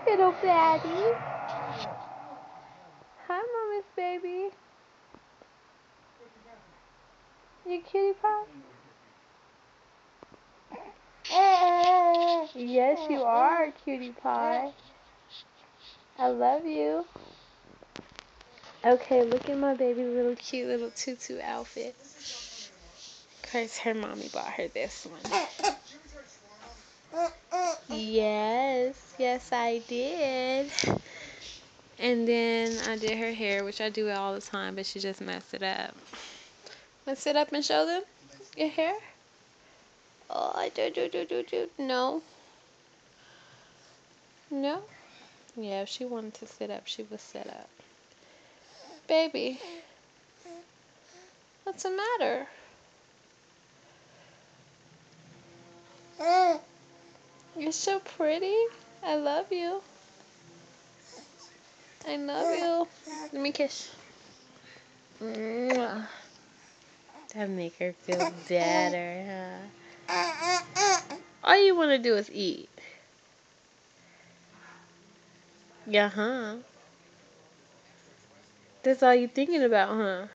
little baddie. Hi, Mama's baby. You cutie pie? Yes, you are, cutie pie. I love you. Okay, look at my baby little cute little tutu outfit. Cause her mommy bought her this one. Yes, I did. And then I did her hair, which I do it all the time, but she just messed it up. Let's sit up and show them your hair. Oh, no. No? Yeah, if she wanted to sit up, she would sit up. Baby, what's the matter? You're so pretty. I love you. I love you. Let me kiss. Mwah. That make her feel better, huh? All you want to do is eat. Yeah, huh? That's all you thinking about, huh?